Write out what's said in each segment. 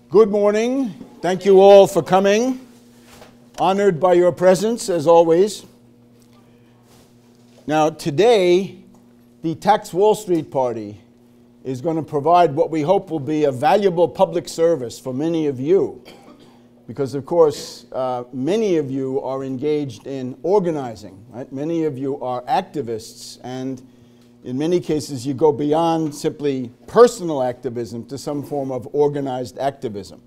Good morning. Thank you all for coming. Honored by your presence, as always. Now, today, the Tax Wall Street Party is going to provide what we hope will be a valuable public service for many of you. Because, of course, many of you are engaged in organizing, right? Many of you are activists, and in many cases, you go beyond simply personal activism to some form of organized activism.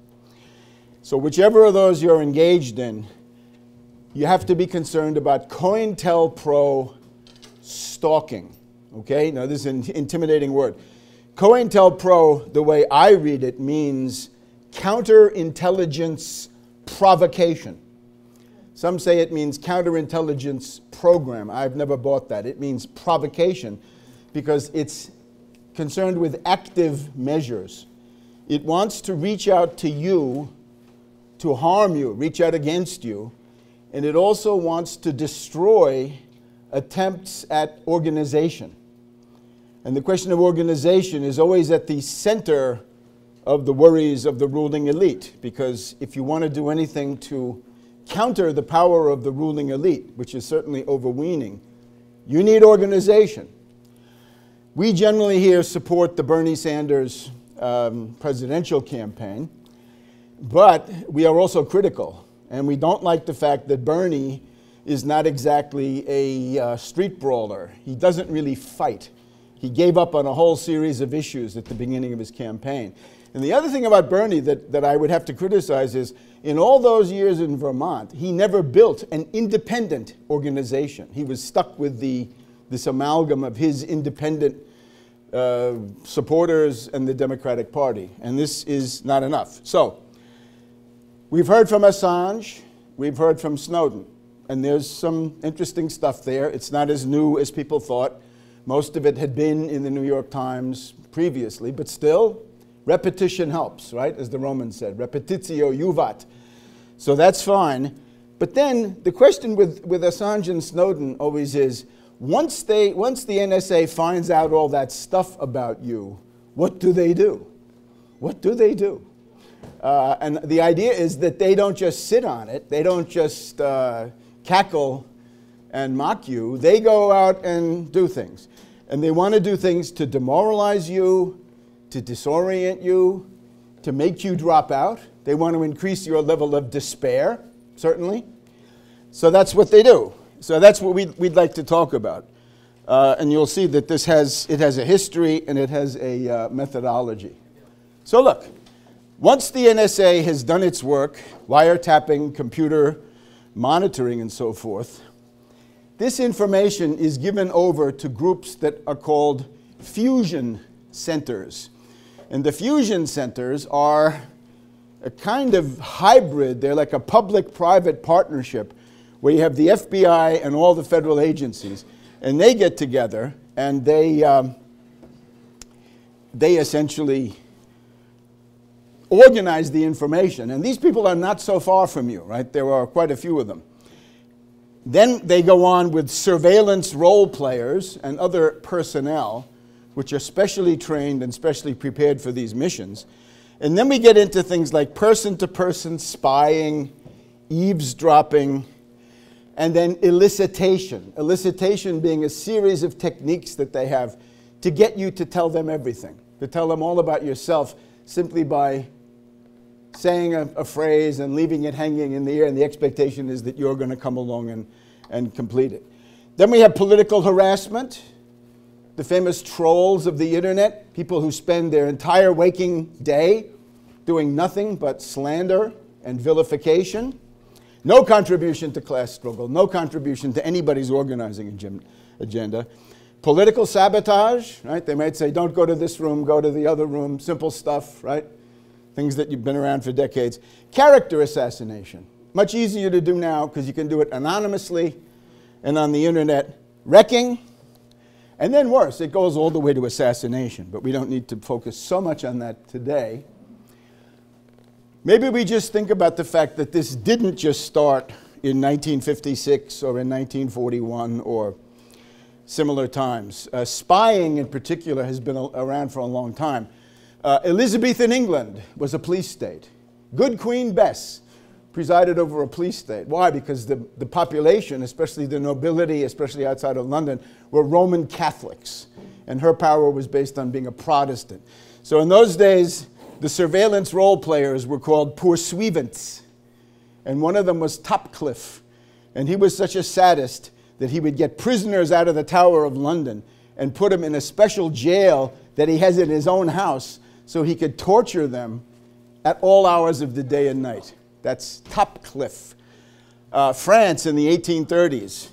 So whichever of those you're engaged in, you have to be concerned about COINTELPRO stalking. Okay? Now, this is an intimidating word. COINTELPRO, the way I read it, means counterintelligence provocation. Some say it means counterintelligence program. I've never bought that. It means provocation because it's concerned with active measures. It wants to reach out to you, to harm you, reach out against you, and it also wants to destroy attempts at organization. And the question of organization is always at the center of the worries of the ruling elite, because if you want to do anything to counter the power of the ruling elite, which is certainly overweening, you need organization. We generally here support the Bernie Sanders presidential campaign, but we are also critical, and we don't like the fact that Bernie is not exactly a street brawler. He doesn't really fight. He gave up on a whole series of issues at the beginning of his campaign. And the other thing about Bernie that I would have to criticize is, in all those years in Vermont, he never built an independent organization. He was stuck with this amalgam of his independent supporters and the Democratic Party. And this is not enough. So, we've heard from Assange, we've heard from Snowden. And there's some interesting stuff there. It's not as new as people thought. Most of it had been in the New York Times previously, but still, repetition helps, right? As the Romans said, repetitio juvat. So that's fine. But then the question with Assange and Snowden always is, once the NSA finds out all that stuff about you, what do they do? What do they do? And the idea is that they don't just sit on it. They don't just cackle and mock you. They go out and do things. And they want to do things to demoralize you, to disorient you, to make you drop out. They want to increase your level of despair, certainly. So that's what they do. So that's what we'd like to talk about. And you'll see that it has a history and it has a methodology. So look, once the NSA has done its work, wiretapping, computer monitoring, and so forth, this information is given over to groups that are called fusion centers. And the fusion centers are a kind of hybrid. They're like a public-private partnership where you have the FBI and all the federal agencies, and they get together and they essentially organize the information. And these people are not so far from you, right? There are quite a few of them. Then they go on with surveillance role players and other personnel, which are specially trained and specially prepared for these missions. And then we get into things like person-to-person spying, eavesdropping, and then elicitation. Elicitation being a series of techniques that they have to get you to tell them everything, to tell them all about yourself simply by saying a phrase and leaving it hanging in the air, and the expectation is that you're going to come along and complete it. Then we have political harassment, the famous trolls of the internet, people who spend their entire waking day doing nothing but slander and vilification. No contribution to class struggle, no contribution to anybody's organizing agenda. Political sabotage, right? They might say, don't go to this room, go to the other room, simple stuff, right? Things that you've been around for decades. Character assassination, much easier to do now because you can do it anonymously and on the internet. Wrecking, and then worse, it goes all the way to assassination, but we don't need to focus so much on that today. Maybe we just think about the fact that this didn't just start in 1956 or in 1941 or similar times. Spying in particular has been around for a long time. Elizabethan England was a police state. Good Queen Bess presided over a police state. Why? Because the population, especially the nobility, especially outside of London, were Roman Catholics. And her power was based on being a Protestant. So in those days, the surveillance role players were called pursuivants. And one of them was Topcliffe. And he was such a sadist that he would get prisoners out of the Tower of London and put them in a special jail that he has in his own house so he could torture them at all hours of the day and night. That's Topcliffe. France in the 1830s.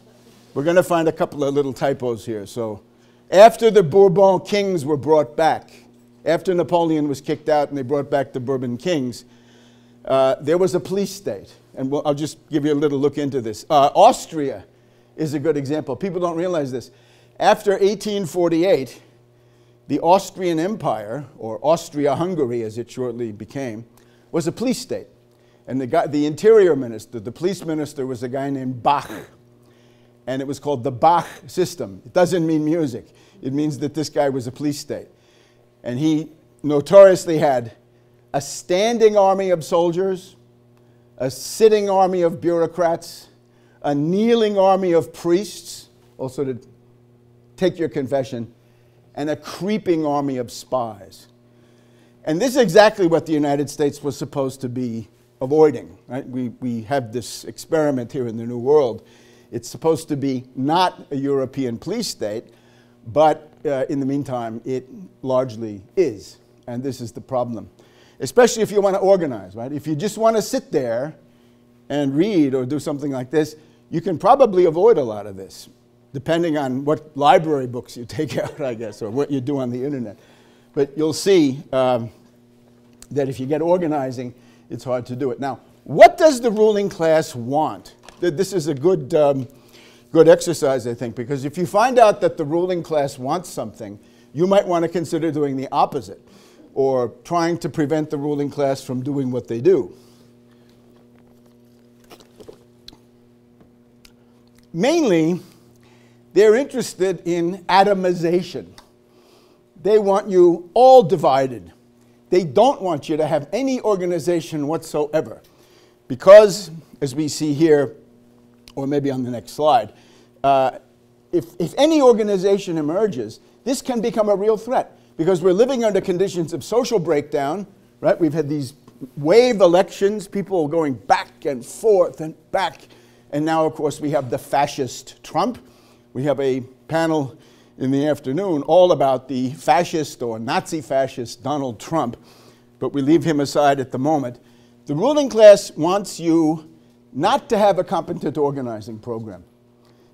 We're going to find a couple of little typos here. So after the Bourbon kings were brought back, after Napoleon was kicked out and they brought back the Bourbon kings, there was a police state. And I'll just give you a little look into this. Austria is a good example. People don't realize this. After 1848, the Austrian Empire, or Austria-Hungary as it shortly became, was a police state. And the interior minister, the police minister, was a guy named Bach. And it was called the Bach system. It doesn't mean music. It means that this guy was a police state. And he notoriously had a standing army of soldiers, a sitting army of bureaucrats, a kneeling army of priests, also to take your confession, and a creeping army of spies. And this is exactly what the United States was supposed to be avoiding. Right? We have this experiment here in the New World. It's supposed to be not a European police state, but in the meantime, it largely is. And this is the problem. Especially if you want to organize, right? If you just want to sit there and read or do something like this, you can probably avoid a lot of this, depending on what library books you take out, I guess, or what you do on the internet. But you'll see that if you get organizing, it's hard to do it. Now, what does the ruling class want? This is a good exercise, I think, because if you find out that the ruling class wants something, you might want to consider doing the opposite, or trying to prevent the ruling class from doing what they do. Mainly, they're interested in atomization. They want you all divided. They don't want you to have any organization whatsoever. Because, as we see here, or maybe on the next slide, if any organization emerges, this can become a real threat. Because we're living under conditions of social breakdown, right? We've had these wave elections, people going back and forth and back. And now, of course, we have the fascist Trump. We have a panel in the afternoon all about the fascist or Nazi-fascist Donald Trump, but we leave him aside at the moment. The ruling class wants you not to have a competent organizing program.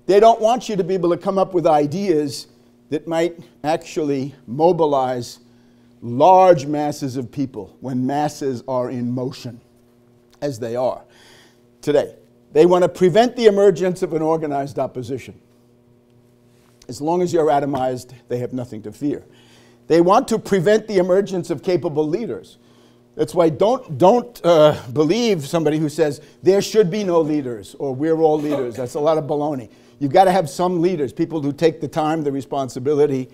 They don't want you to be able to come up with ideas that might actually mobilize large masses of people when masses are in motion, as they are today. They want to prevent the emergence of an organized opposition. As long as you're atomized, they have nothing to fear. They want to prevent the emergence of capable leaders. That's why don't believe somebody who says there should be no leaders or we're all leaders. That's a lot of baloney. You've got to have some leaders, people who take the time, the responsibility,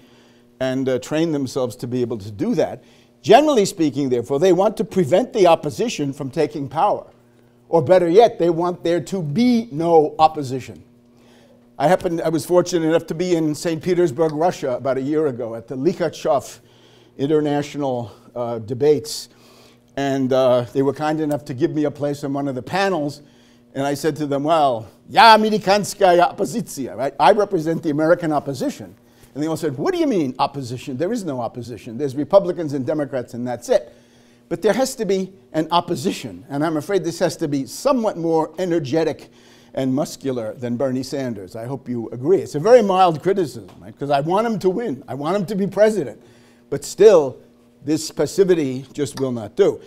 and train themselves to be able to do that. Generally speaking, therefore, they want to prevent the opposition from taking power. Or better yet, they want there to be no opposition. I was fortunate enough to be in St. Petersburg, Russia, about a year ago at the Likhatchov International Debates. And they were kind enough to give me a place on one of the panels. And I said to them, well, ya amerikanskaya oppozicja, right? I represent the American opposition. And they all said, what do you mean opposition? There is no opposition. There's Republicans and Democrats and that's it. But there has to be an opposition. And I'm afraid this has to be somewhat more energetic and muscular than Bernie Sanders. I hope you agree. It's a very mild criticism, right? Because I want him to win. I want him to be president. But still, this passivity just will not do.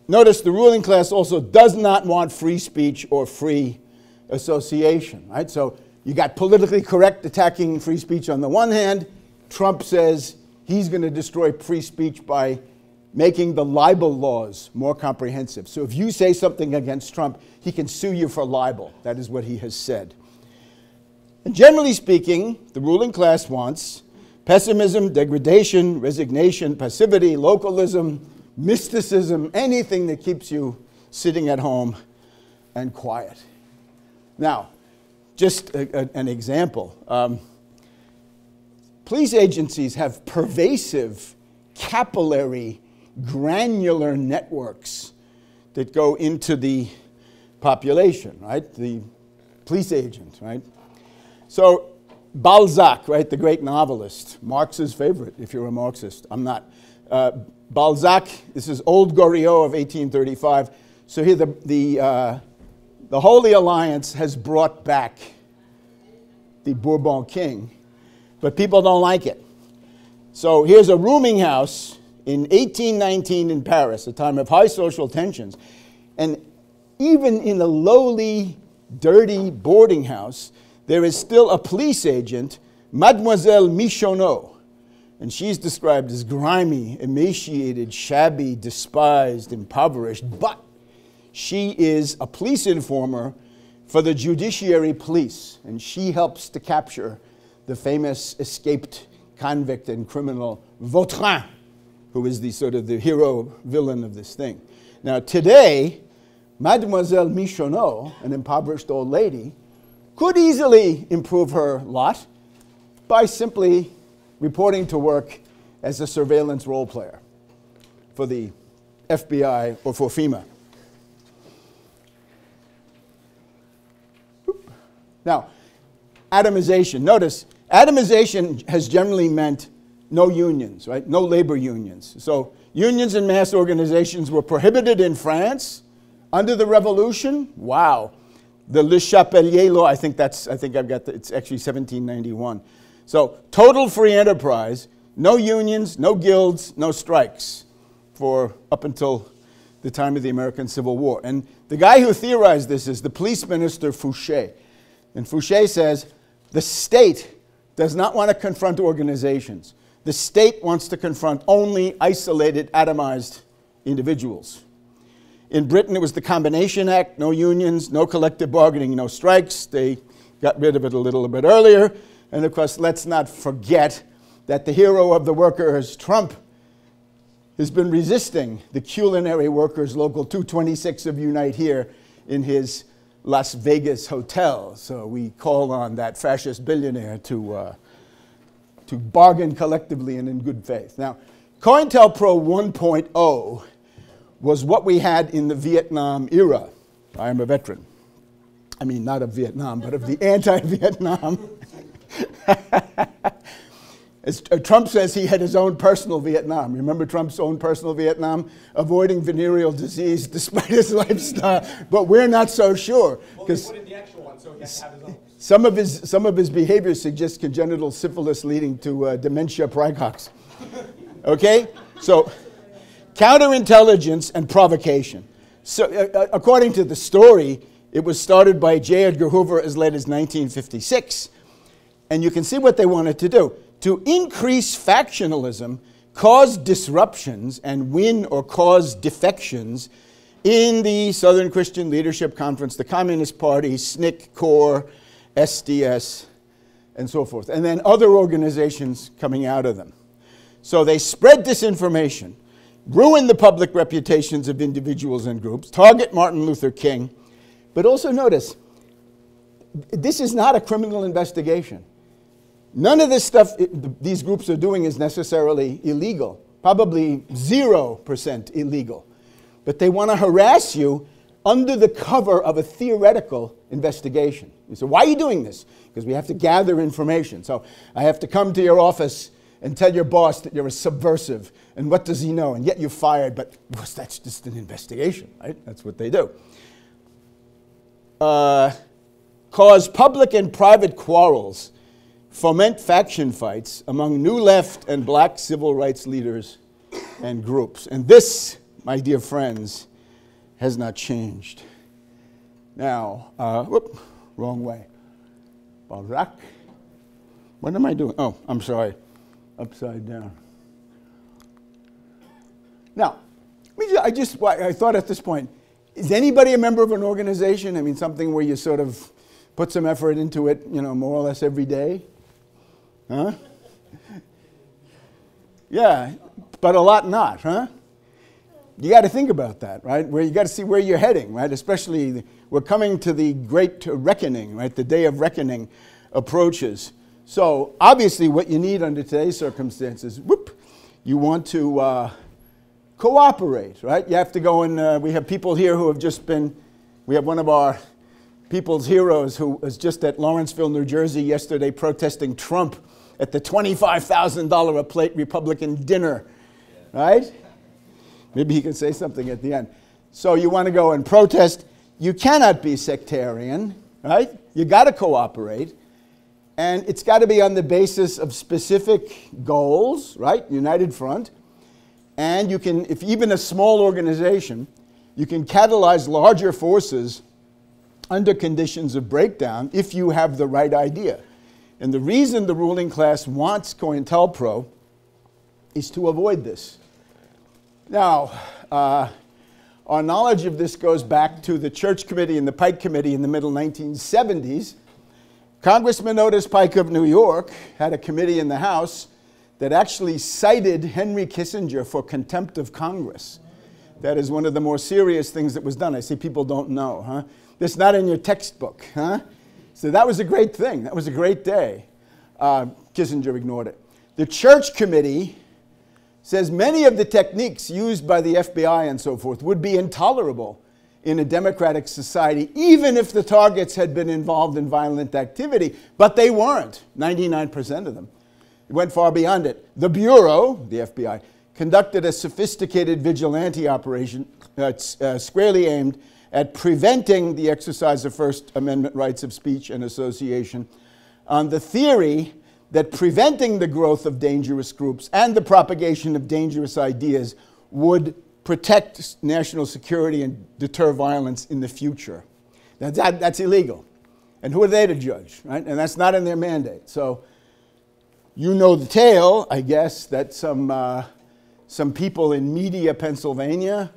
Notice the ruling class also does not want free speech or free association, right? So you got politically correct attacking free speech on the one hand. Trump says he's going to destroy free speech by making the libel laws more comprehensive. So if you say something against Trump, he can sue you for libel. That is what he has said. And generally speaking, the ruling class wants Pessimism, degradation, resignation, passivity, localism, mysticism, anything that keeps you sitting at home and quiet. Now, just an example. Police agencies have pervasive, capillary, granular networks that go into the population, right? The police agent, right? So Balzac, right, the great novelist, Marx's favorite, if you're a Marxist. I'm not. Balzac, this is Old Goriot of 1835. So here the Holy Alliance has brought back the Bourbon king, but people don't like it. So here's a rooming house in 1819 in Paris, a time of high social tensions. And even in a lowly, dirty boarding house, there is still a police agent, Mademoiselle Michonneau. And she's described as grimy, emaciated, shabby, despised, impoverished, but she is a police informer for the judiciary police, and she helps to capture the famous escaped convict and criminal Vautrin, who is the sort of the hero villain of this thing. Now today, Mademoiselle Michonneau, an impoverished old lady, could easily improve her lot by simply reporting to work as a surveillance role player for the FBI or for FEMA. Now, atomization. Notice, atomization has generally meant no unions, right? No labor unions. So unions and mass organizations were prohibited in France under the Revolution. Wow. The Le Chapelier law, it's actually 1791. So total free enterprise, no unions, no guilds, no strikes for up until the time of the American Civil War. And the guy who theorized this is the police minister Fouché. And Fouché says, the state does not want to confront organizations. The state wants to confront only isolated, atomized individuals. In Britain, it was the Combination Act, no unions, no collective bargaining, no strikes. They got rid of it a little bit earlier. And of course, let's not forget that the hero of the workers, Trump, has been resisting the culinary workers, Local 226 of Unite Here, in his Las Vegas hotel. So we call on that fascist billionaire to bargain collectively and in good faith. Now, COINTELPRO 1.0 was what we had in the Vietnam era. I am a veteran. I mean, not of Vietnam, but of the anti-Vietnam. As Trump says he had his own personal Vietnam. Remember Trump's own personal Vietnam? Avoiding venereal disease despite his lifestyle. But we're not so sure. Well, they put in the actual one, so he has to have his own. Some of his behaviors suggest congenital syphilis leading to dementia praecox. Okay? So, counterintelligence and provocation. So, according to the story, it was started by J. Edgar Hoover as late as 1956. And you can see what they wanted to do. To increase factionalism, cause disruptions, and win or cause defections in the Southern Christian Leadership Conference, the Communist Party, SNCC, CORE, SDS, and so forth. And then other organizations coming out of them. So they spread disinformation, ruin the public reputations of individuals and groups, target Martin Luther King. But also notice, this is not a criminal investigation. None of this stuff these groups are doing is necessarily illegal, probably 0% illegal. But they want to harass you under the cover of a theoretical investigation. You say, why are you doing this? Because we have to gather information. So I have to come to your office and tell your boss that you're a subversive. And what does he know? And yet you're fired, but that's just an investigation, right? That's what they do. Cause public and private quarrels, foment faction fights among New Left and black civil rights leaders and groups. And this, my dear friends, has not changed. Now, whoop, wrong way. Balzac. What am I doing? Oh, I'm sorry. Upside down. Now, I thought at this point, is anybody a member of an organization? I mean, something where you sort of put some effort into it, you know, more or less every day? Huh? Yeah, but a lot not, huh? You got to think about that, right? Where you got to see where you're heading, right? Especially, we're coming to the great reckoning, right? The day of reckoning approaches. So obviously what you need under today's circumstances, you want to cooperate, right? You have to go and we have people here who have just been, we have one of our people's heroes who was just at Lawrenceville, New Jersey yesterday protesting Trump at the $25,000 a plate Republican dinner, right? Maybe he can say something at the end. So you want to go and protest. You cannot be sectarian, right? You got to cooperate. And it's got to be on the basis of specific goals, right? United front. And you can, if even a small organization, you can catalyze larger forces under conditions of breakdown if you have the right idea. And the reason the ruling class wants COINTELPRO is to avoid this. Now, our knowledge of this goes back to the Church Committee and the Pike Committee in the middle 1970s. Congressman Otis Pike of New York had a committee in the House that actually cited Henry Kissinger for contempt of Congress. That is one of the more serious things that was done. I see people don't know, huh? That's not in your textbook, huh? So that was a great thing. That was a great day. Kissinger ignored it. The Church Committee says many of the techniques used by the FBI and so forth would be intolerable in a democratic society, even if the targets had been involved in violent activity, but they weren't, 99% of them. It went far beyond it. The Bureau, the FBI, conducted a sophisticated vigilante operation squarely aimed at preventing the exercise of First Amendment rights of speech and association on the theory that preventing the growth of dangerous groups and the propagation of dangerous ideas would protect national security and deter violence in the future. Now that's illegal. And who are they to judge, right? And that's not in their mandate. So you know the tale, I guess, that some people in Media, Pennsylvania,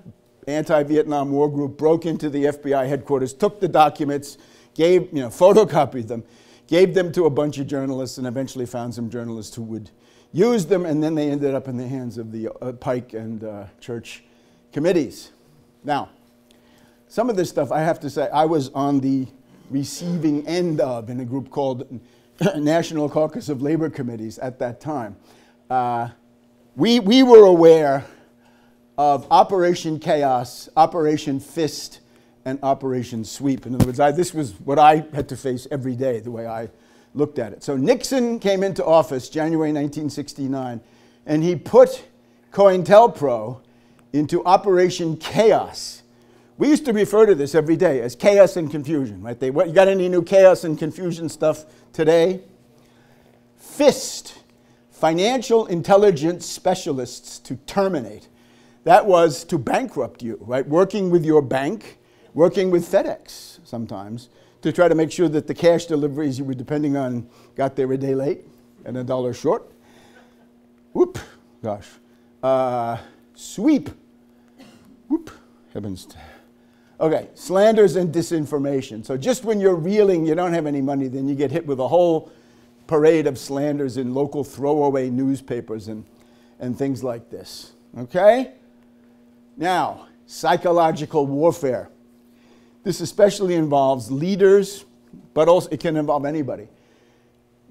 anti-Vietnam War group, broke into the FBI headquarters, took the documents, photocopied them, gave them to a bunch of journalists, and eventually found some journalists who would use them, and then they ended up in the hands of the Pike and Church committees. Now, some of this stuff, I have to say, I was on the receiving end of in a group called National Caucus of Labor Committees at that time. We were aware of Operation Chaos, Operation Fist, and Operation Sweep. In other words, this was what I had to face every day, the way I looked at it. So Nixon came into office January 1969, and he put COINTELPRO into Operation Chaos. We used to refer to this every day as chaos and confusion, right? You got any new chaos and confusion stuff today? FIST, Financial Intelligence Specialists to Terminate. That was to bankrupt you, right? Working with your bank, working with FedEx sometimes to try to make sure that the cash deliveries you were depending on got there a day late and $1 short. Whoop, gosh. Sweep. Whoop, heavens. Okay, slanders and disinformation. So just when you're reeling, you don't have any money, then you get hit with a whole parade of slanders in local throwaway newspapers and things like this. Okay? Now, psychological warfare. This especially involves leaders, but also it can involve anybody.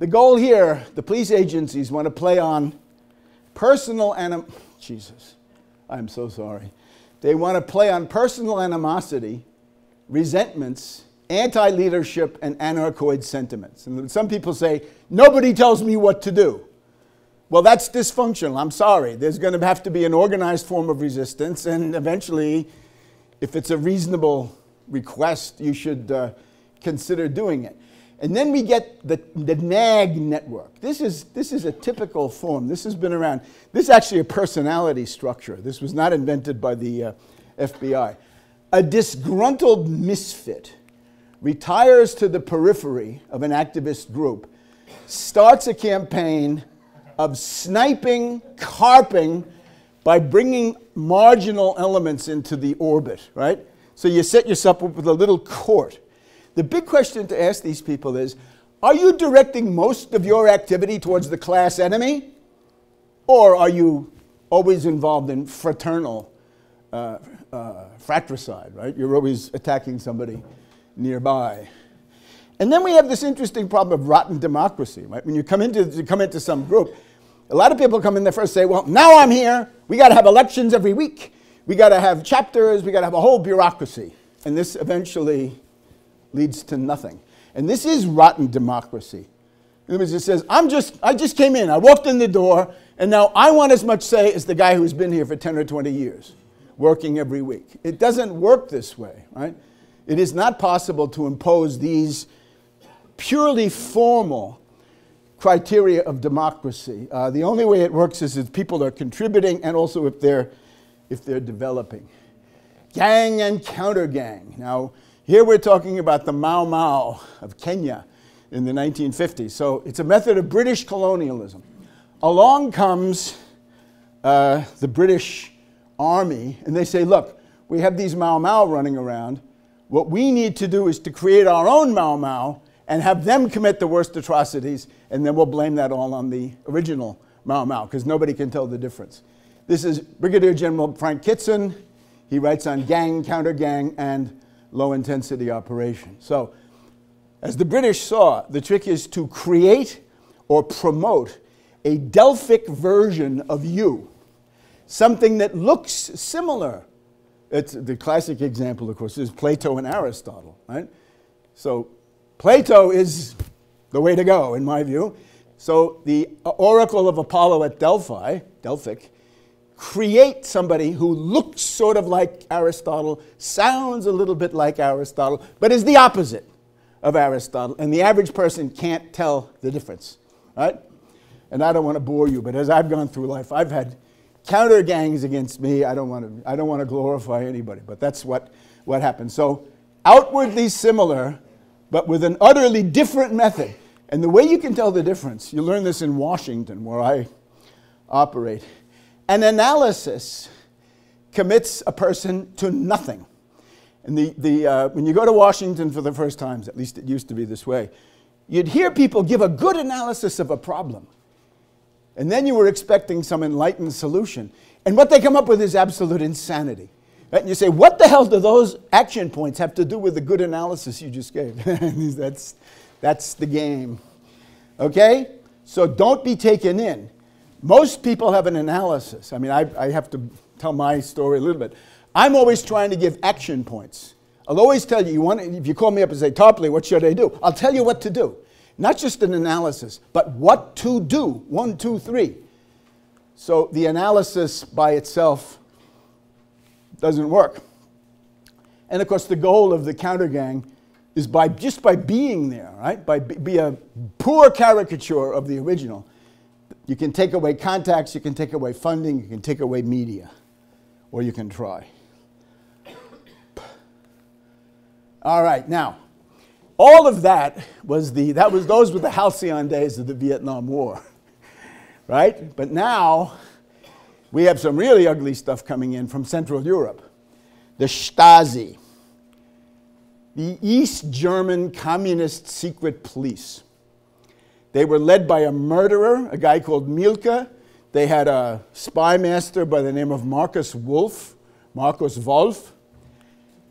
The goal here, the police agencies want to play on personal Jesus, I'm so sorry. They want to play on personal animosity, resentments, anti-leadership, and anarchoid sentiments. And some people say, nobody tells me what to do. Well, that's dysfunctional. I'm sorry. There's going to have to be an organized form of resistance, and eventually, if it's a reasonable request, you should consider doing it. And then we get the NAG network. This is a typical form. This has been around. This is actually a personality structure. This was not invented by the FBI. A disgruntled misfit retires to the periphery of an activist group, starts a campaign of sniping, carping, by bringing marginal elements into the orbit, right? So you set yourself up with a little court. The big question to ask these people is, are you directing most of your activity towards the class enemy? Or are you always involved in fraternal fratricide, right? You're always attacking somebody nearby. And then we have this interesting problem of rotten democracy, right? When you come into some group, a lot of people come in there first and say, well, now I'm here, we got to have elections every week. We got to have chapters, we got to have a whole bureaucracy. And this eventually leads to nothing. And this is rotten democracy. In other words, it says, I just came in, I walked in the door, and now I want as much say as the guy who's been here for 10 or 20 years, working every week. It doesn't work this way, right? It is not possible to impose these purely formal criteria of democracy. The only way it works is if people are contributing and also if they're developing. Gang and counter-gang. Now, here we're talking about the Mau Mau of Kenya in the 1950s. So it's a method of British colonialism. Along comes the British Army, and they say, look, we have these Mau Mau running around. What we need to do is to create our own Mau Mau and have them commit the worst atrocities, and then we'll blame that all on the original Mau Mau, because nobody can tell the difference. This is Brigadier General Frank Kitson. He writes on gang, counter-gang, and low-intensity operation. So, as the British saw, the trick is to create or promote a Delphic version of you, something that looks similar. It's the classic example, of course, is Plato and Aristotle, right? So Plato is the way to go, in my view. So the oracle of Apollo at Delphi, Delphic, create somebody who looks sort of like Aristotle, sounds a little bit like Aristotle, but is the opposite of Aristotle, and the average person can't tell the difference, right? And I don't want to bore you, but as I've gone through life, I've had counter gangs against me. I don't want to glorify anybody, but that's what happens. So outwardly similar, but with an utterly different method. And the way you can tell the difference, you learn this in Washington, where I operate. An analysis commits a person to nothing. And when you go to Washington for the first time, at least it used to be this way, you'd hear people give a good analysis of a problem. And then you were expecting some enlightened solution. And what they come up with is absolute insanity. Right? And you say, what the hell do those action points have to do with the good analysis you just gave? That's the game. Okay? So don't be taken in. Most people have an analysis. I mean, I have to tell my story a little bit. I'm always trying to give action points. I'll always tell you, if you call me up and say, Tarpley, what should I do? I'll tell you what to do. Not just an analysis, but what to do. 1, 2, 3. So the analysis by itself doesn't work. And of course, the goal of the counter gang is just by being there, right? Be a poor caricature of the original. You can take away contacts, you can take away funding, you can take away media, or you can try. All right, now, all of that those were the halcyon days of the Vietnam War, right? But now we have some really ugly stuff coming in from Central Europe. The STASI, the East German Communist Secret Police. They were led by a murderer, a guy called Mielke. They had a spy master by the name of Markus Wolf.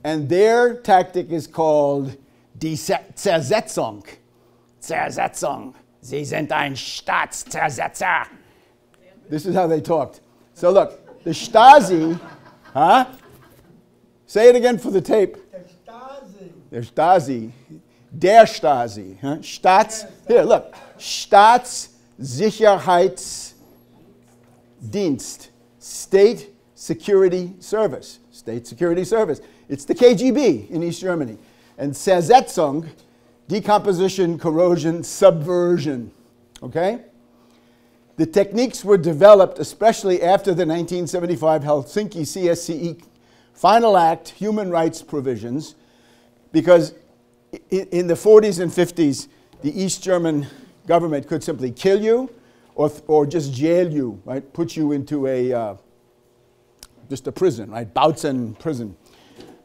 And their tactic is called die Zersetzung. Zersetzung. Sie sind ein Staatszersetzer. This is how they talked. So look, the Stasi, huh? Say it again for the tape. Der Stasi. Der Stasi. Huh? Here, look. Staatssicherheitsdienst. State Security Service. State Security Service. It's the KGB in East Germany. And Zersetzung, decomposition, corrosion, subversion. Okay? The techniques were developed especially after the 1975 Helsinki CSCE Final Act human rights provisions, because in the 40s and 50s, the East German government could simply kill you or just jail you, right? Put you into just a prison, right? Bautzen prison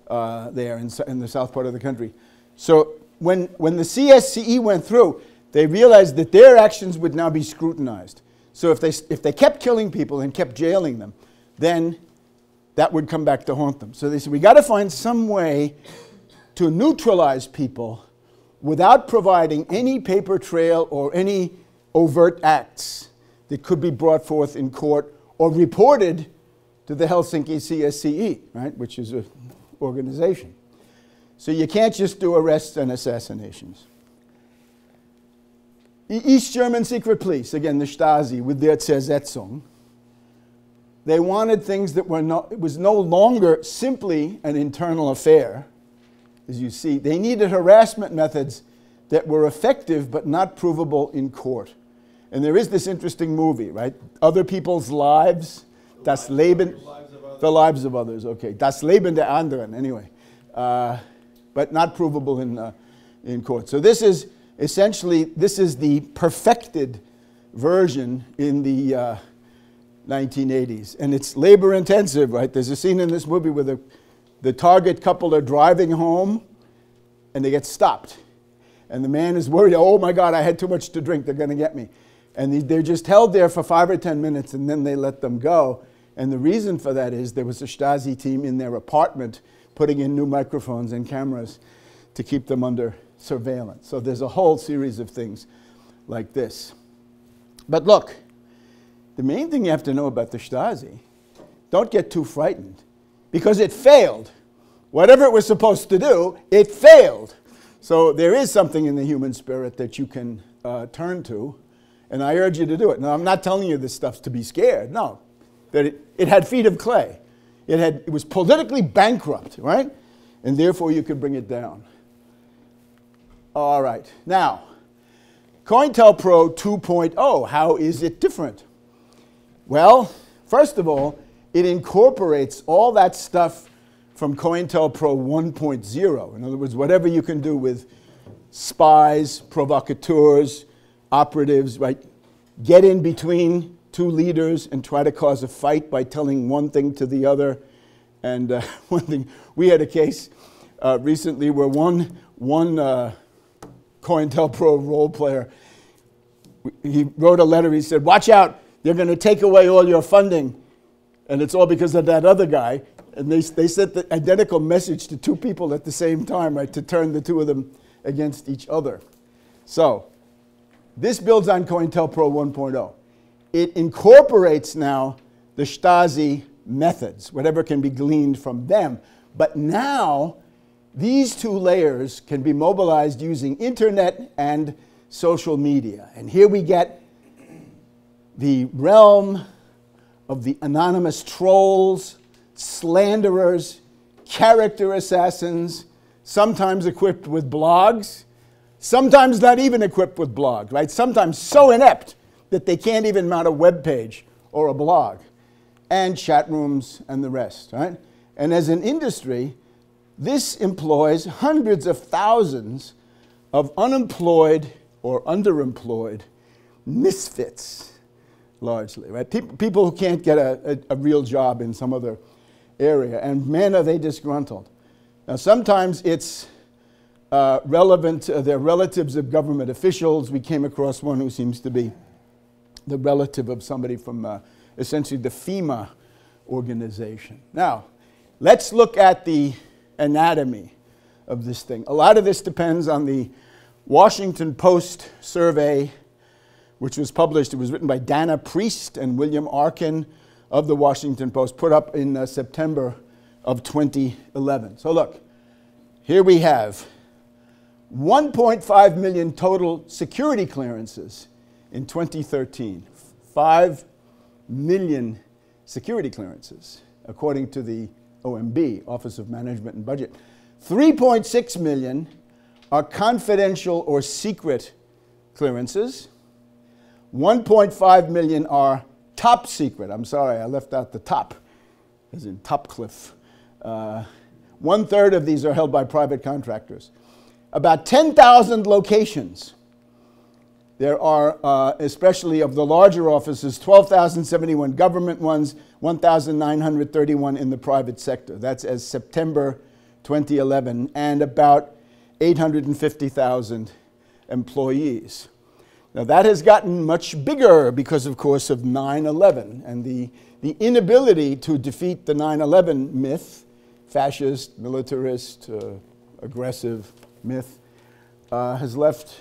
there in the south part of the country. So when the CSCE went through, they realized that their actions would now be scrutinized. So if they kept killing people and kept jailing them, then that would come back to haunt them. So they said, we got to find some way to neutralize people without providing any paper trail or any overt acts that could be brought forth in court or reported to the Helsinki CSCE, right, which is an organization. So you can't just do arrests and assassinations. The East German secret police, again the Stasi, with their ZERSETZUNG, they wanted things that were it was no longer simply an internal affair, as you see. They needed harassment methods that were effective but not provable in court. And there is this interesting movie, right? Other people's lives, das Leben, the lives of others, okay. Das Leben der anderen, anyway. But not provable in court. So this is essentially, this is the perfected version in the 1980s. And it's labor intensive, right? There's a scene in this movie where the target couple are driving home and they get stopped. And the man is worried, oh my God, I had too much to drink, they're going to get me. And they're just held there for 5 or 10 minutes and then they let them go. And the reason for that is there was a Stasi team in their apartment putting in new microphones and cameras to keep them under surveillance. So there's a whole series of things like this. But look, the main thing you have to know about the Stasi, don't get too frightened, because it failed. Whatever it was supposed to do, it failed. So there is something in the human spirit that you can turn to, and I urge you to do it. Now, I'm not telling you this stuff to be scared, no. That it had feet of clay. It was politically bankrupt, right? And therefore you could bring it down. All right, now, COINTELPRO 2.0, how is it different? Well, first of all, it incorporates all that stuff from COINTELPRO 1.0. In other words, whatever you can do with spies, provocateurs, operatives, right? Get in between two leaders and try to cause a fight by telling one thing to the other. And one thing, we had a case recently where one COINTELPRO role player, he wrote a letter, he said, watch out, they're going to take away all your funding, and it's all because of that other guy. And they sent the identical message to two people at the same time, right, to turn the two of them against each other. So this builds on COINTELPRO 1.0. It incorporates now the Stasi methods, whatever can be gleaned from them. But now these two layers can be mobilized using internet and social media. And here we get the realm of the anonymous trolls, slanderers, character assassins, sometimes equipped with blogs, sometimes not even equipped with blogs, right? Sometimes so inept that they can't even mount a web page or a blog, and chat rooms and the rest, right? And as an industry, this employs hundreds of thousands of unemployed or underemployed misfits, largely, right? People who can't get a real job in some other area, and man, are they disgruntled. Now, sometimes it's relevant, they're relatives of government officials. We came across one who seems to be the relative of somebody from essentially the FEMA organization. Now, let's look at the anatomy of this thing. A lot of this depends on the Washington Post survey, which was published. It was written by Dana Priest and William Arkin of the Washington Post, put up in September of 2011. So look, here we have 1.5 million total security clearances in 2013. 5 million security clearances, according to the OMB, Office of Management and Budget. 3.6 million are confidential or secret clearances. 1.5 million are top secret. I'm sorry, I left out the top, as in Topcliffe. 1/3 of these are held by private contractors. About 10,000 locations. There are, especially of the larger offices, 12,071 government ones, 1,931 in the private sector. That's as September 2011, and about 850,000 employees. Now that has gotten much bigger because, of course, of 9/11 and the inability to defeat the 9/11 myth, fascist, militarist, aggressive myth, has left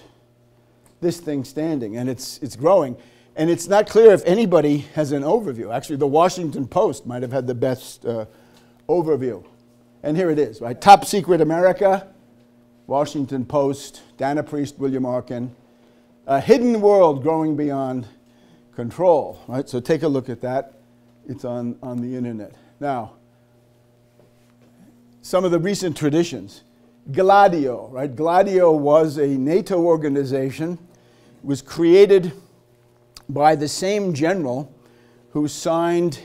this thing standing, and it's growing. And it's not clear if anybody has an overview. Actually, the Washington Post might have had the best overview. And here it is, right? Top Secret America, Washington Post, Dana Priest, William Arkin. A hidden world growing beyond control, right? So take a look at that. It's on the internet. Now, some of the recent traditions. Gladio, right? Gladio was a NATO organization. It was created by the same general who signed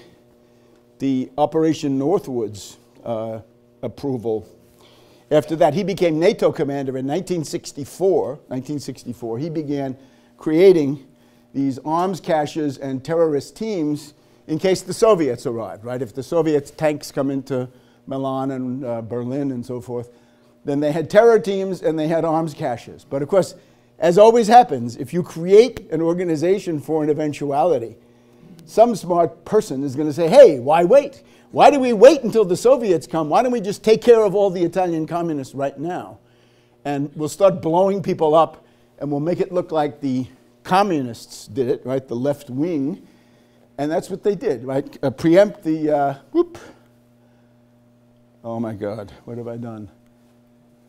the Operation Northwoods approval. After that, he became NATO commander in 1964. He began creating these arms caches and terrorist teams in case the Soviets arrived, right? If the Soviet tanks come into Milan and Berlin and so forth, then they had terror teams and they had arms caches. But of course, as always happens, if you create an organization for an eventuality, some smart person is going to say, hey, why wait? Why do we wait until the Soviets come? Why don't we just take care of all the Italian communists right now? And we'll start blowing people up, and we'll make it look like the communists did it, right? The left wing. And that's what they did, right? Preempt the, whoop. Oh my God, what have I done?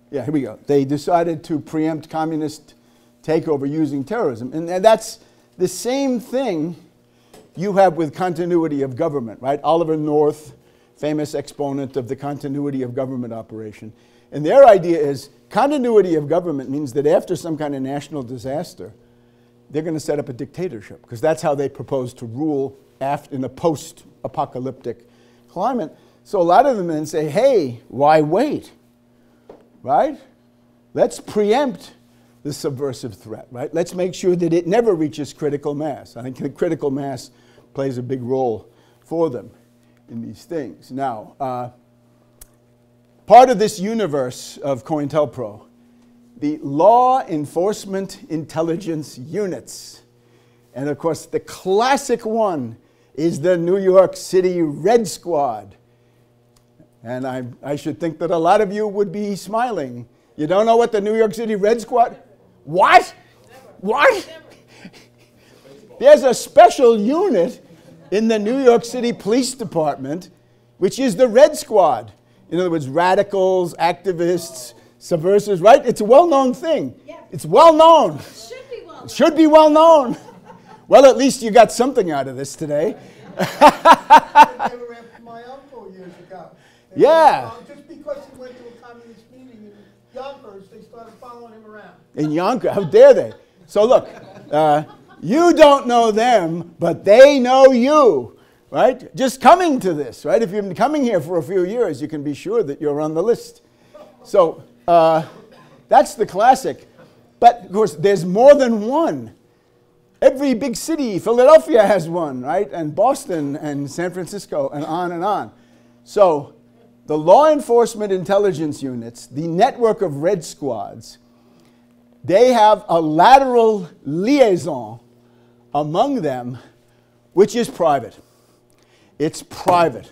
Yeah, here we go. They decided to preempt communist takeover using terrorism. And that's the same thing you have with continuity of government, right? Oliver North, famous exponent of the continuity of government operation. And their idea is continuity of government means that after some kind of national disaster, they're going to set up a dictatorship, because that's how they propose to rule in a post-apocalyptic climate. So a lot of them then say, hey, why wait, right? Let's preempt the subversive threat, right? Let's make sure that it never reaches critical mass. I think the critical mass plays a big role for them in these things. Now, part of this universe of COINTELPRO, the law enforcement intelligence units. And of course, the classic one is the New York City Red Squad. And I should think that a lot of you would be smiling. You don't know what the New York City Red Squad? What? Never. What? Never. There's a special unit in the New York City Police Department, which is the Red Squad. In other words, radicals, activists, subversives, right? It's a well-known thing. Yeah. It's well-known. It should be well-known. It should be well-known. Well, at least you got something out of this today. They were after my uncle years ago. Yeah. Just because he went to a communist meeting in Yonkers, they started following him around. In Yonkers? How dare they? So look, you don't know them, but they know you, right? Just coming to this, right? If you've been coming here for a few years, you can be sure that you're on the list. So that's the classic. But of course, there's more than one. Every big city, Philadelphia has one, right? And Boston and San Francisco and on and on. So the law enforcement intelligence units, the network of red squads, they have a lateral liaison among them, which is private. It's private.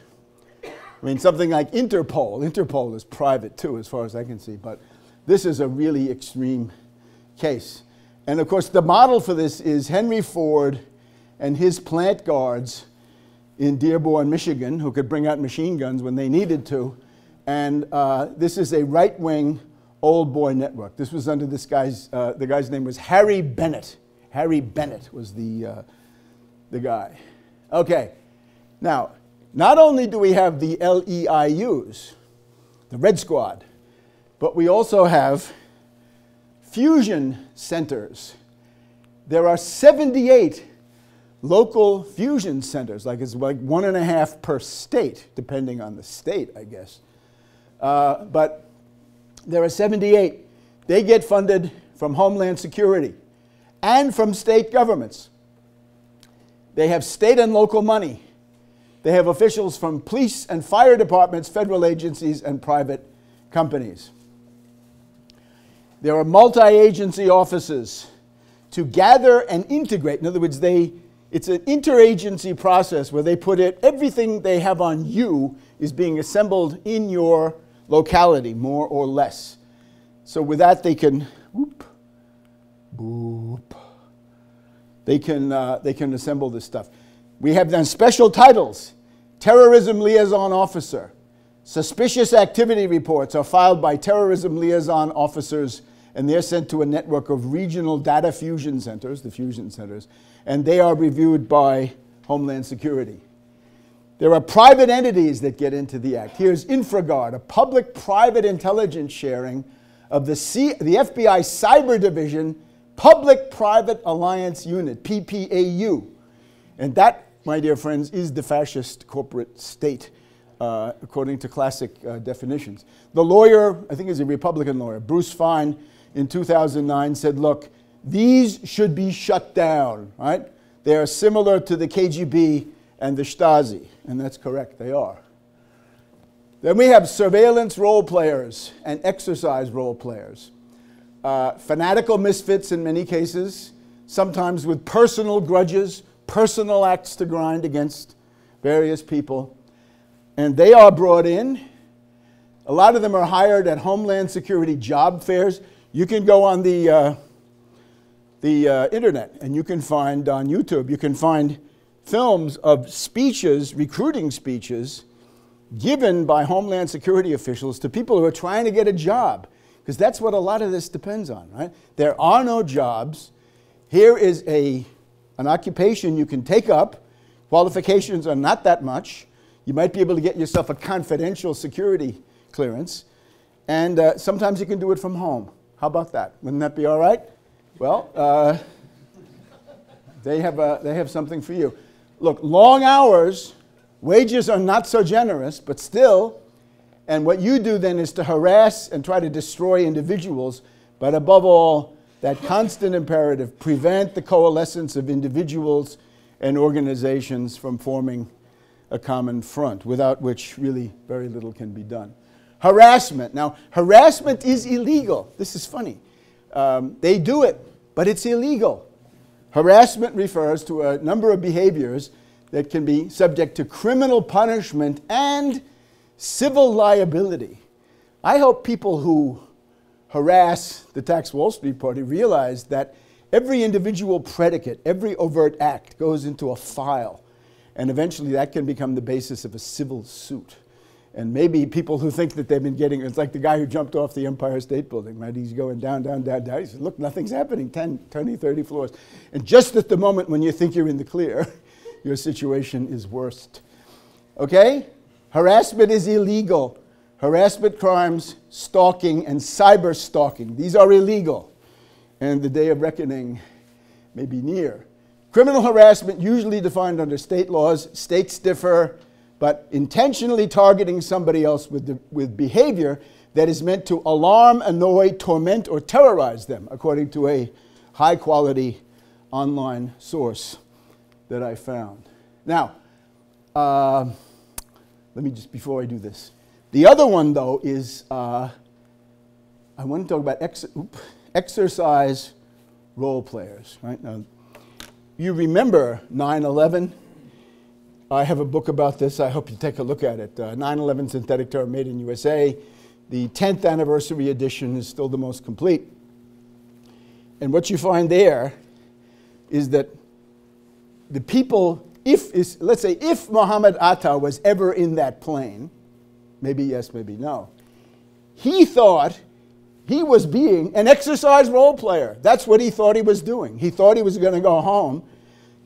I mean, something like Interpol. Interpol is private too, as far as I can see, but this is a really extreme case. And of course, the model for this is Henry Ford and his plant guards in Dearborn, Michigan, who could bring out machine guns when they needed to. And this is a right-wing old boy network. This was under this guy's, the guy's name was Harry Bennett. Harry Bennett was the guy. Okay, now, not only do we have the LEIUs, the Red Squad, but we also have fusion centers. There are 78 local fusion centers, like it's like 1.5 per state, depending on the state, I guess. But there are 78. They get funded from Homeland Security and from state governments. They have state and local money. They have officials from police and fire departments, federal agencies, and private companies. There are multi-agency offices to gather and integrate. In other words, it's an interagency process where they put everything they have on you is being assembled in your locality, more or less. So with that, they can, whoop, boop, they can assemble this stuff. We have then special titles. Terrorism Liaison Officer. Suspicious activity reports are filed by terrorism liaison officers, and they're sent to a network of regional data fusion centers, the fusion centers, and they are reviewed by Homeland Security. There are private entities that get into the act. Here's InfraGard, a public-private intelligence sharing of the FBI Cyber Division Public-Private Alliance Unit, PPAU. And that, my dear friends, is the fascist corporate state, according to classic definitions. The lawyer, I think he's a Republican lawyer, Bruce Fein, in 2009 said, look, these should be shut down, right? They are similar to the KGB and the STASI, and that's correct, they are. Then we have surveillance role players and exercise role players. Fanatical misfits in many cases, sometimes with personal grudges, personal acts to grind against various people. And they are brought in. A lot of them are hired at Homeland Security job fairs. You can go on the internet and you can find on YouTube, you can find films of speeches, recruiting speeches, given by Homeland Security officials to people who are trying to get a job. Because that's what a lot of this depends on, right? There are no jobs. Here is an occupation you can take up. Qualifications are not that much. You might be able to get yourself a confidential security clearance. And sometimes you can do it from home. How about that? Wouldn't that be all right? Well, they have something for you. Look, long hours, wages are not so generous, but still, and what you do then is to harass and try to destroy individuals, but above all, that constant imperative, prevent the coalescence of individuals and organizations from forming a common front, without which really very little can be done. Harassment. Now, harassment is illegal. This is funny. They do it, but it's illegal. Harassment refers to a number of behaviors that can be subject to criminal punishment and civil liability. I hope people who harass the Tax Wall Street Party realize that every individual predicate, every overt act goes into a file, and eventually that can become the basis of a civil suit. And maybe people who think that they've been getting, it's like the guy who jumped off the Empire State Building, right? He's going down, down, down, down. He says, look, nothing's happening, 10, 20, 30 floors. And just at the moment when you think you're in the clear, your situation is worst. Okay? Harassment is illegal. Harassment crimes, stalking, and cyber stalking. These are illegal. And the day of reckoning may be near. Criminal harassment, usually defined under state laws. States differ, but intentionally targeting somebody else with behavior that is meant to alarm, annoy, torment, or terrorize them, according to a high-quality online source that I found. Now, let me just, before I do this, the other one, though, is I want to talk about exercise role players. Right? Now, you remember 9/11? I have a book about this. I hope you take a look at it. 9/11 Synthetic Terror Made in USA. The 10th anniversary edition is still the most complete. And what you find there is that the people, let's say if Mohammed Atta was ever in that plane, maybe yes, maybe no, he thought he was being an exercise role player. That's what he thought he was doing. He thought he was going to go home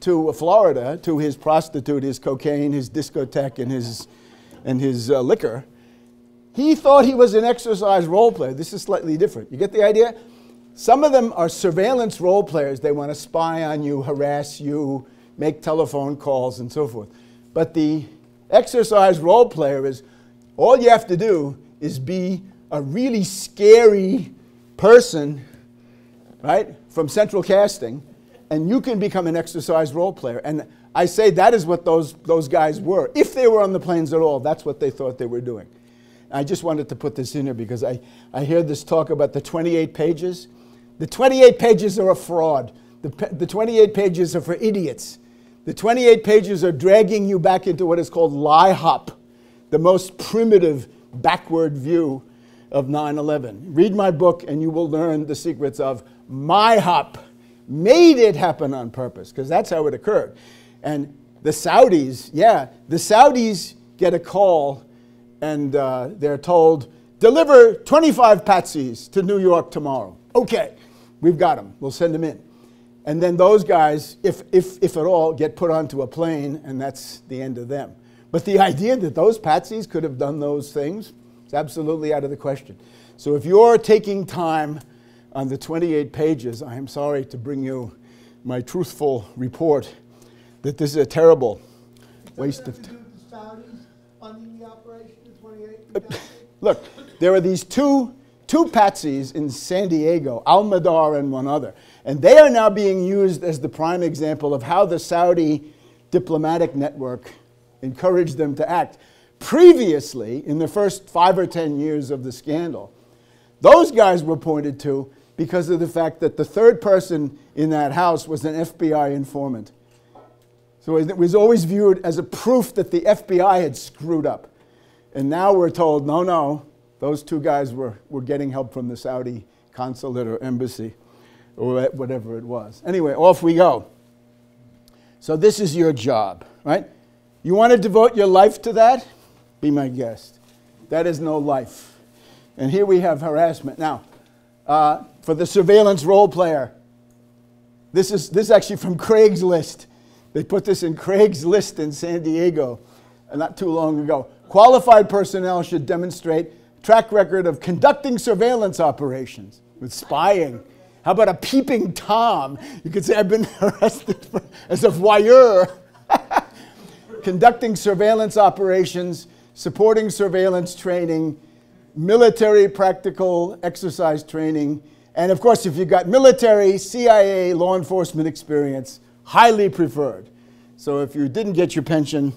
to Florida, to his prostitute, his cocaine, his discotheque, and his liquor. He thought he was an exercise role player. This is slightly different. You get the idea? Some of them are surveillance role players. They want to spy on you, harass you, make telephone calls, and so forth. But the exercise role player is, all you have to do is be a really scary person, right, from central casting, and you can become an exercise role player. And I say that is what those guys were. If they were on the planes at all, that's what they thought they were doing. I just wanted to put this in here because I hear this talk about the 28 pages. The 28 pages are a fraud. The 28 pages are for idiots. The 28 pages are dragging you back into what is called lie hop, the most primitive, backward view of 9/11. Read my book and you will learn the secrets of my hop. Made it happen on purpose, because that's how it occurred. And the Saudis, the Saudis get a call and they're told, deliver 25 patsies to New York tomorrow. Okay, we've got them. We'll send them in. And then those guys, if at all, get put onto a plane, and that's the end of them. But the idea that those patsies could have done those things is absolutely out of the question. So if you're taking time on the 28 pages, I am sorry to bring you my truthful report that this is a terrible waste of time. The Saudis funding the operation in 28? Look, there are these two patsies in San Diego, Al-Madar and one other. And they are now being used as the prime example of how the Saudi diplomatic network encouraged them to act. Previously, in the first 5 or 10 years of the scandal, those guys were pointed to because of the fact that the third person in that house was an FBI informant. So it was always viewed as a proof that the FBI had screwed up. And now we're told, no, those two guys were getting help from the Saudi consulate or embassy or whatever it was. Anyway, off we go. So this is your job, right? You want to devote your life to that? Be my guest. That is no life. And here we have harassment. Now, for the surveillance role player, this is actually from Craigslist. They put this in Craigslist in San Diego not too long ago. Qualified personnel should demonstrate track record of conducting surveillance operations with spying. How about a peeping Tom? You could say, I've been arrested as a voyeur. Conducting surveillance operations, supporting surveillance training, military practical exercise training, and of course, if you've got military, CIA, law enforcement experience, highly preferred. So if you didn't get your pension,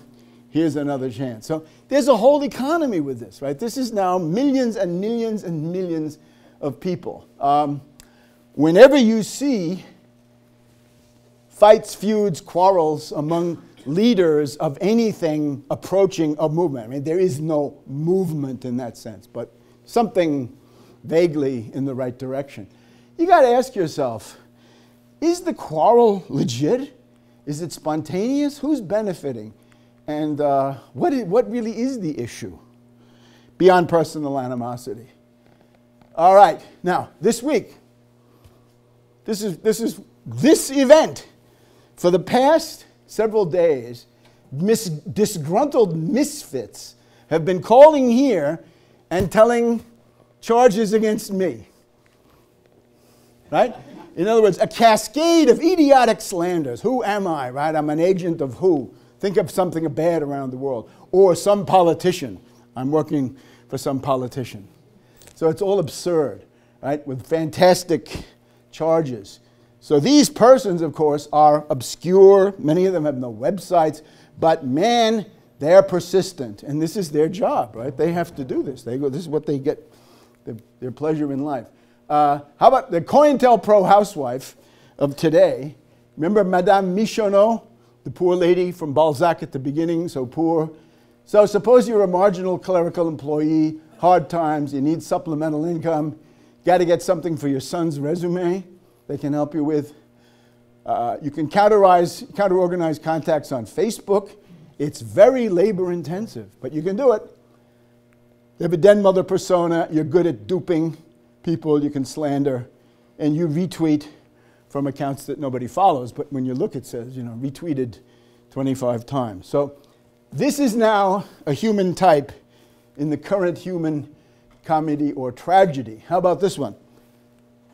here's another chance. So there's a whole economy with this, right? This is now millions and millions and millions of people. Whenever you see fights, feuds, quarrels among leaders of anything approaching a movement, I mean, there is no movement in that sense, but something vaguely in the right direction, you got to ask yourself, is the quarrel legit? Is it spontaneous? Who's benefiting? And what really is the issue beyond personal animosity? All right, now this week, this event. For the past several days, disgruntled misfits have been calling here and telling charges against me. Right? In other words, a cascade of idiotic slanders. Who am I, right? I'm an agent of who? Think of something bad around the world. Or some politician. I'm working for some politician. So it's all absurd, right? With fantastic charges. So these persons, of course, are obscure. Many of them have no websites. But man, they're persistent. And this is their job, right? They have to do this. This is what they get, their pleasure in life. How about the COINTELPRO housewife of today? Remember Madame Michonneau, the poor lady from Balzac at the beginning, so poor. So suppose you're a marginal clerical employee, hard times, you need supplemental income, got to get something for your son's resume they can help you with. You can counter-organize contacts on Facebook. It's very labor-intensive, but you can do it. You have a den mother persona, you're good at duping people, you can slander, and you retweet from accounts that nobody follows, but when you look it says, you know, retweeted 25 times. So this is now a human type in the current human comedy or tragedy. How about this one?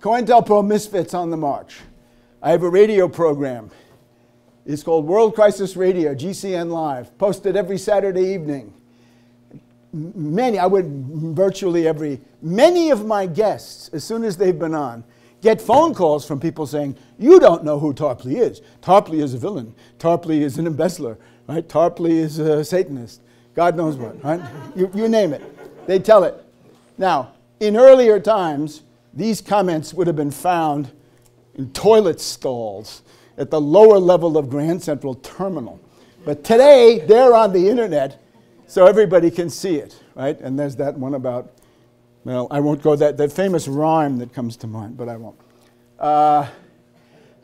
COINTELPRO Misfits on the March. I have a radio program. It's called World Crisis Radio, GCN Live, posted every Saturday evening. Many of my guests, as soon as they've been on, get phone calls from people saying, you don't know who Tarpley is. Tarpley is a villain. Tarpley is an embezzler. Right? Tarpley is a Satanist. God knows what. Right? You name it. They tell it. Now, in earlier times, these comments would have been found in toilet stalls at the lower level of Grand Central Terminal. But today, they're on the internet, so everybody can see it, right? And there's that one about, well, I won't go that famous rhyme that comes to mind, but I won't.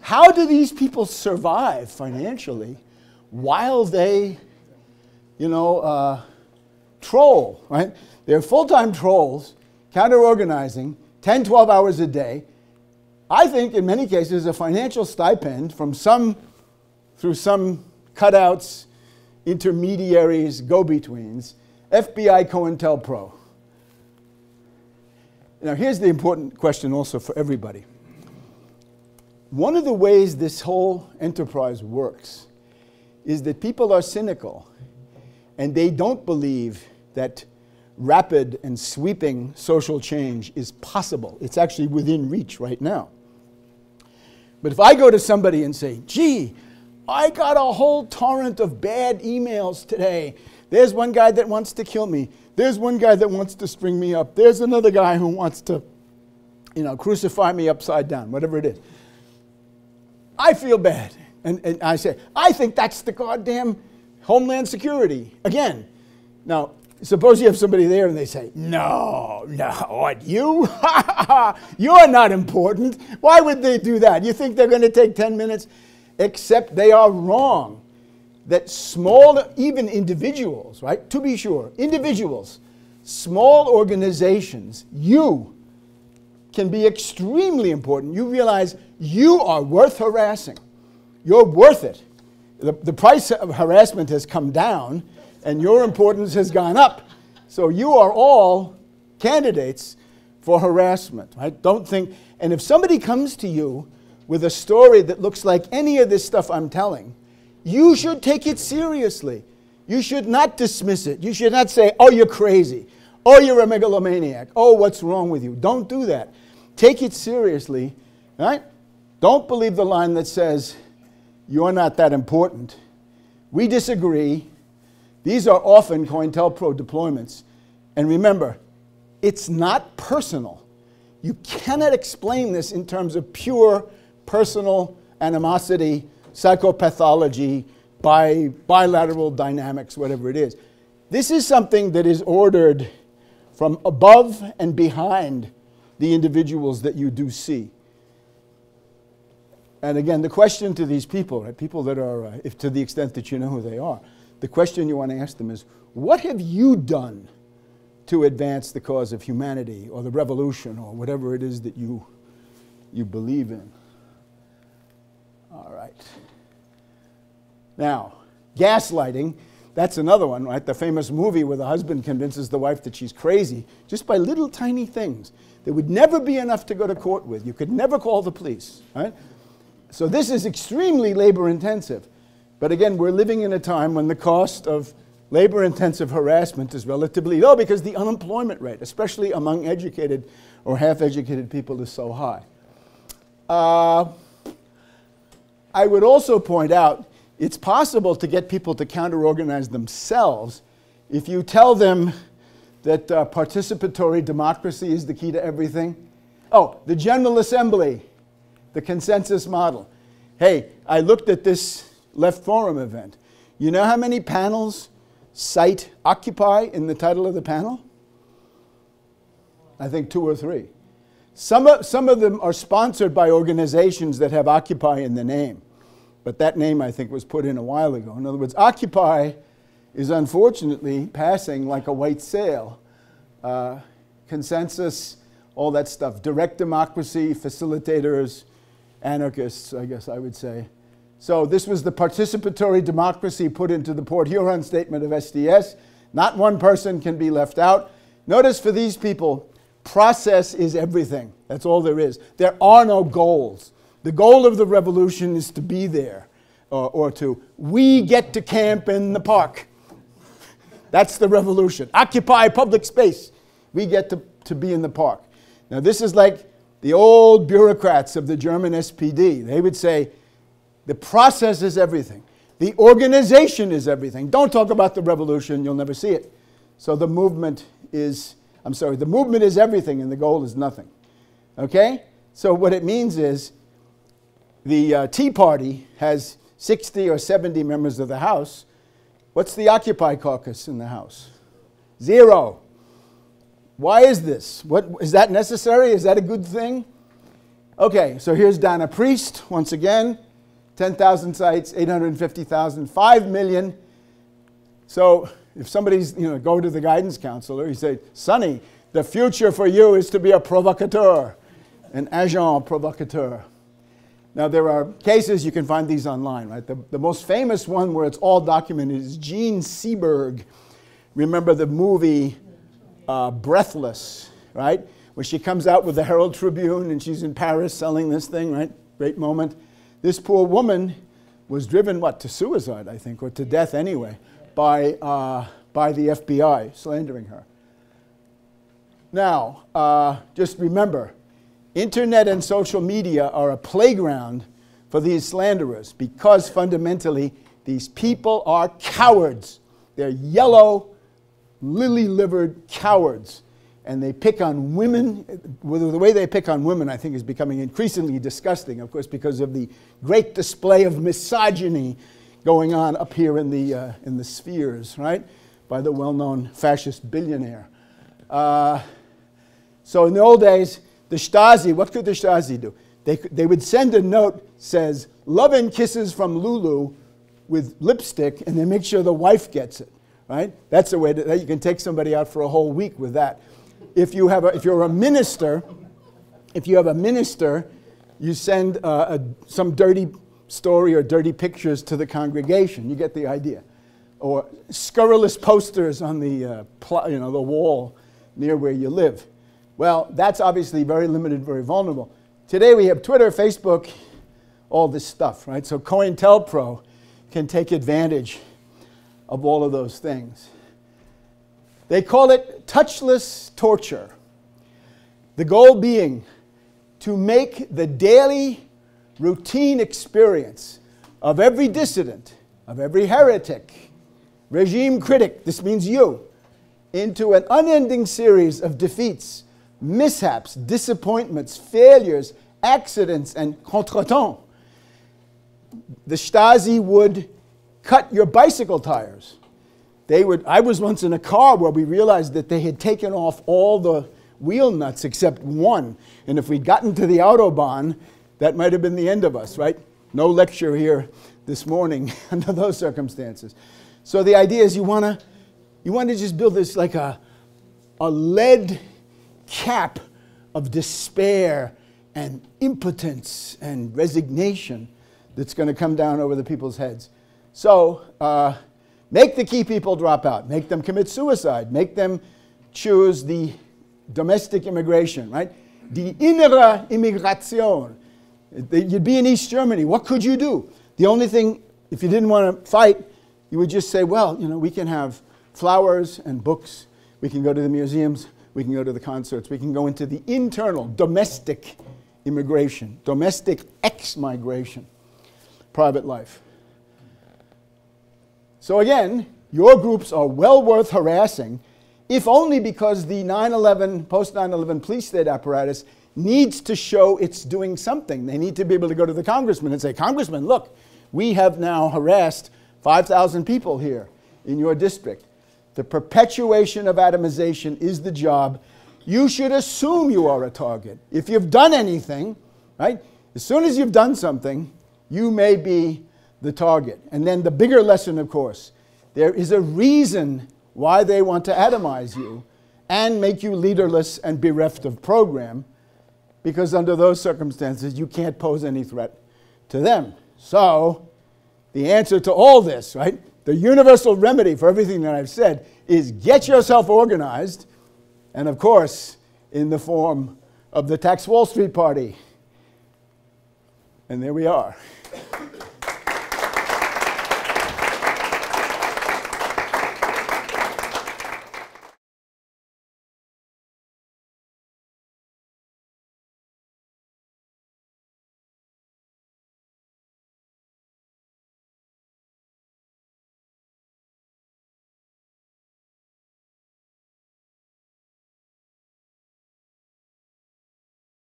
How do these people survive financially while they, troll, right? They're full-time trolls, counter-organizing, 10, 12 hours a day. I think in many cases a financial stipend from through some cutouts, intermediaries, go-betweens, FBI, COINTELPRO. Now here's the important question also for everybody. One of the ways this whole enterprise works is that people are cynical and they don't believe that rapid and sweeping social change is possible. It's actually within reach right now. But if I go to somebody and say, gee, I got a whole torrent of bad emails today. There's one guy that wants to kill me. There's one guy that wants to string me up. There's another guy who wants to, crucify me upside down, whatever it is. I feel bad. And I say, I think that's the goddamn Homeland Security. Again, now, suppose you have somebody there and they say, no, what, you? You're not important. Why would they do that? You think they're going to take 10 minutes? Except they are wrong. That small, even individuals, right? To be sure, individuals, small organizations, you can be extremely important. You realize you are worth harassing. You're worth it. The price of harassment has come down and your importance has gone up. So you are all candidates for harassment, right? Don't think, and if somebody comes to you with a story that looks like any of this stuff I'm telling, you should take it seriously. You should not dismiss it. You should not say, oh, you're crazy. Oh, you're a megalomaniac. Oh, what's wrong with you? Don't do that. Take it seriously, right? Don't believe the line that says, you're not that important. We disagree. These are often COINTELPRO deployments. And remember, it's not personal. You cannot explain this in terms of pure personal animosity, psychopathology, bilateral dynamics, whatever it is. This is something that is ordered from above and behind the individuals that you do see. And again, the question to these people, right, people that are, if to the extent that you know who they are, the question you want to ask them is, what have you done to advance the cause of humanity or the revolution or whatever it is that you believe in? All right. Now, gaslighting, that's another one, right? The famous movie where the husband convinces the wife that she's crazy just by little tiny things that would never be enough to go to court with. You could never call the police, right? So this is extremely labor intensive. But again, we're living in a time when the cost of labor intensive harassment is relatively low because the unemployment rate, especially among educated or half-educated people, is so high. I would also point out it's possible to get people to counter-organize themselves if you tell them that participatory democracy is the key to everything. Oh, the General Assembly, the consensus model. Hey, I looked at this Left Forum event. You know how many panels cite Occupy in the title of the panel? I think 2 or 3. Some of them are sponsored by organizations that have Occupy in the name. But that name, I think, was put in a while ago. In other words, Occupy is unfortunately passing like a white sail. Consensus, all that stuff. Direct democracy, facilitators, anarchists, I guess I would say. So this was the participatory democracy put into the Port Huron statement of SDS. Not one person can be left out. Notice for these people, process is everything. That's all there is. There are no goals. The goal of the revolution is to be there, we get to camp in the park. That's the revolution. Occupy public space. We get to be in the park. Now this is like the old bureaucrats of the German SPD. They would say, the process is everything. The organization is everything. Don't talk about the revolution, you'll never see it. So the movement is, the movement is everything and the goal is nothing. Okay? So what it means is, the Tea Party has 60 or 70 members of the House. What's the Occupy caucus in the House? 0. Why is this? Is that necessary? Is that a good thing? Okay, so here's Donna Priest, once again. 10,000 sites, 850,000, 5 million. So if somebody's, go to the guidance counselor, you say, Sonny, the future for you is to be a provocateur, an agent provocateur. Now, there are cases, you can find these online, right? The most famous one where it's all documented is Jean Seberg. Remember the movie Breathless, right? Where she comes out with the Herald Tribune and she's in Paris selling this thing, right? Great moment. This poor woman was driven, to suicide, I think, or to death anyway, by the FBI, slandering her. Now, just remember, internet and social media are a playground for these slanderers because fundamentally these people are cowards. They're yellow, lily-livered cowards. And they pick on women. The way they pick on women, I think, is becoming increasingly disgusting, of course, because of the great display of misogyny going on up here in the spheres, right, by the well-known fascist billionaire. So in the old days, the Stasi, what could the Stasi do? They would send a note, says, love and kisses from Lulu with lipstick, and they make sure the wife gets it, right? That's the way that you can take somebody out for a whole week with that. If you're a minister, you send some dirty story or dirty pictures to the congregation. You get the idea. Or scurrilous posters on the wall near where you live. Well, that's obviously very limited, very vulnerable. Today we have Twitter, Facebook, all this stuff, right? So COINTELPRO can take advantage of all of those things. They call it touchless torture. The goal being to make the daily routine experience of every dissident, of every heretic, regime critic, this means you, into an unending series of defeats, mishaps, disappointments, failures, accidents, and contretemps. The Stasi would cut your bicycle tires. I was once in a car where we realized that they had taken off all the wheel nuts except one. And if we'd gotten to the Autobahn, that might have been the end of us, right? No lecture here this morning under those circumstances. So the idea is you want to just build this like a lead cap of despair and impotence and resignation that's going to come down over the people's heads. So make the key people drop out. Make them commit suicide. Make them choose the domestic immigration, right? Die innere Immigration. You'd be in East Germany. What could you do? The only thing, if you didn't want to fight, you would just say, well, we can have flowers and books. We can go to the museums. We can go to the concerts. We can go into the internal domestic immigration, domestic ex-migration, private life. So again, your groups are well worth harassing, if only because the post 9/11 police state apparatus needs to show it's doing something. They need to be able to go to the congressman and say, Congressman, look, we have now harassed 5,000 people here in your district. The perpetuation of atomization is the job. You should assume you are a target. If you've done anything, right, as soon as you've done something, you may be the target. And then the bigger lesson, of course, there is a reason why they want to atomize you and make you leaderless and bereft of program, because under those circumstances, you can't pose any threat to them. So the answer to all this, right, the universal remedy for everything that I've said is get yourself organized, and of course, in the form of the Tax Wall Street Party. And there we are.